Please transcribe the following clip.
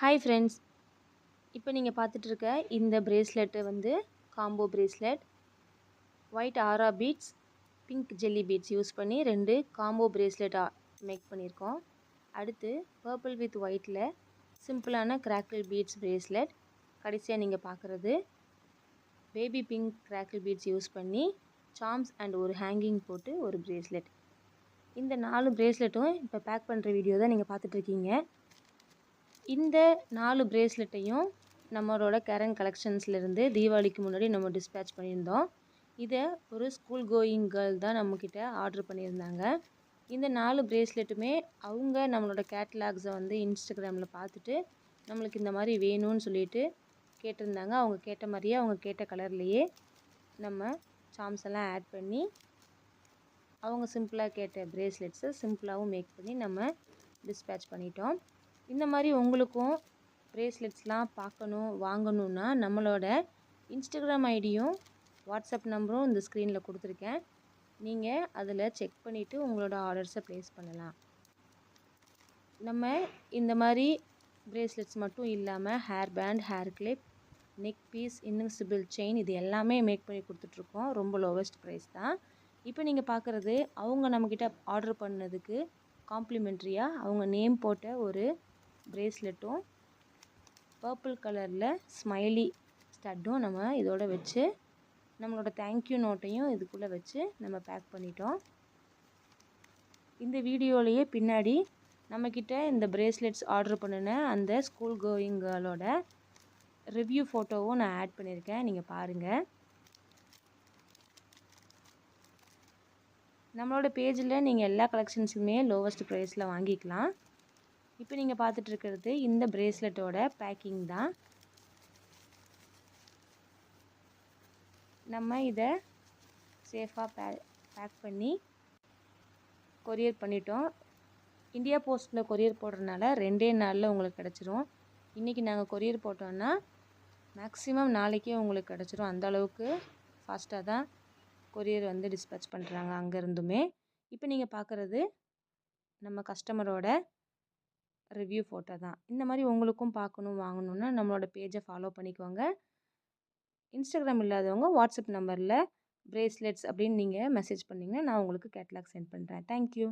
Hi friends, இப்போ நீங்கள் பார்த்துட்டு இருக்க இந்த பிரேஸ்லெட்டு வந்து combo bracelet. White aura beads, pink jelly beads use பண்ணி 2 காம்போ பிரேஸ்லெட்டாக மேக் பண்ணியிருக்கோம். அடுத்து பர்பிள் வித் ஒயிட்டில் சிம்பிளான கிராக்கிள் பீட்ஸ் பிரேஸ்லெட். கடைசியாக நீங்கள் பார்க்குறது baby pink crackle beads use பண்ணி சார்ம்ஸ் அண்ட் ஒரு ஹேங்கிங் போட்டு ஒரு பிரேஸ்லெட். இந்த 4 பிரேஸ்லெட்டும் இப்போ பேக் பண்ணுற வீடியோ தான் நீங்கள் பார்த்துட்ருக்கீங்க. இந்த 4 பிரேஸ்லெட்டையும் நம்மளோட கேரன் கலெக்ஷன்ஸ்லேருந்து தீபாவளிக்கு முன்னாடி நம்ம டிஸ்பேட்ச் பண்ணியிருந்தோம். இதை ஒரு ஸ்கூல் கோயிங் கேர்ள் தான் நம்மக்கிட்ட ஆர்டர் பண்ணியிருந்தாங்க. இந்த 4 பிரேஸ்லெட்டுமே அவங்க நம்மளோட கேட்லாக்ஸை வந்து இன்ஸ்டாகிராமில் பார்த்துட்டு நம்மளுக்கு இந்த மாதிரி வேணும்னு சொல்லிட்டு கேட்டிருந்தாங்க. அவங்க கேட்ட மாதிரியே அவங்க கேட்ட கலர்லேயே நம்ம சார்ம்ஸ் எல்லாம் ஆட் பண்ணி அவங்க சிம்பிளாக கேட்ட பிரேஸ்லெட்ஸை சிம்பிளாகவும் மேக் பண்ணி நம்ம டிஸ்பேட்ச் பண்ணிட்டோம். இந்த மாதிரி உங்களுக்கும் பிரேஸ்லெட்ஸ்லாம் பார்க்கணும் வாங்கணுன்னா நம்மளோட இன்ஸ்டாகிராம் ஐடியும் வாட்ஸ்அப் நம்பரும் இந்த ஸ்க்ரீனில் கொடுத்துருக்கேன். நீங்கள் அதில் செக் பண்ணிவிட்டு உங்களோட ஆர்டர்ஸை ப்ளேஸ் பண்ணலாம். நம்ம இந்த மாதிரி பிரேஸ்லெட்ஸ் மட்டும் இல்லாமல் hair band, hair clip, neck piece, invisible chain இது எல்லாமே மேக் பண்ணி கொடுத்துட்ருக்கோம். ரொம்ப லோவஸ்ட் ப்ரைஸ் தான். இப்போ நீங்கள் பார்க்குறது அவங்க நம்மக்கிட்ட ஆர்டர் பண்ணதுக்கு காம்ப்ளிமெண்ட்ரியாக அவங்க நேம் போட்ட ஒரு பிரேஸ்லெட்டும் பர்பிள் கலரில் ஸ்மைலி ஸ்டட்டும் நம்ம இதோட வச்சு நம்மளோட தேங்க்யூ நோட்டையும் இதுக்குள்ளே வச்சு நம்ம பேக் பண்ணிட்டோம். இந்த வீடியோலையே பின்னாடி நம்மக்கிட்ட இந்த பிரேஸ்லெட்ஸ் ஆர்டர் பண்ணின அந்த ஸ்கூல் கோயிங் கேர்ளோட ரிவ்யூ ஃபோட்டோவும் நான் ஆட் பண்ணியிருக்கேன், நீங்கள் பாருங்கள். நம்மளோட பேஜில் நீங்கள் எல்லா கலெக்ஷன்ஸுமே லோவஸ்ட் ப்ரைஸில் வாங்கிக்கலாம். இப்போ நீங்கள் பார்த்துட்டு இருக்கிறது இந்த பிரேஸ்லெட்டோட பேக்கிங் தான். நம்ம இதை சேஃபாக பேக் பண்ணி கொரியர் பண்ணிட்டோம். இந்தியா போஸ்ட்டில் கொரியர் போடுறதுனால 2 நாளில் உங்களுக்கு கிடச்சிரும். இன்றைக்கி நாங்கள் கொரியர் போட்டோன்னா மேக்ஸிமம் நாளைக்கே உங்களுக்கு கிடச்சிரும். அந்தளவுக்கு ஃபாஸ்ட்டாக தான் கொரியர் வந்து டிஸ்பேட்ச் பண்ணுறாங்க அங்கேருந்துமே. இப்போ நீங்கள் பார்க்குறது நம்ம கஸ்டமரோட ரிவ்யூ ஃபோட்டோ தான். இந்த மாதிரி உங்களுக்கும் பார்க்கணும் வாங்கணுன்னா நம்மளோட பேஜை ஃபாலோ பண்ணிக்கோங்க. இன்ஸ்டாகிராம் இல்லாதவங்க வாட்ஸ்அப் நம்பரில் பிரேஸ்லெட்ஸ் அப்படின்னு நீங்கள் மெசேஜ் பண்ணிங்கன்னா நான் உங்களுக்கு கேட்லாக் சென்ட் பண்ணுறேன். தேங்க்யூ.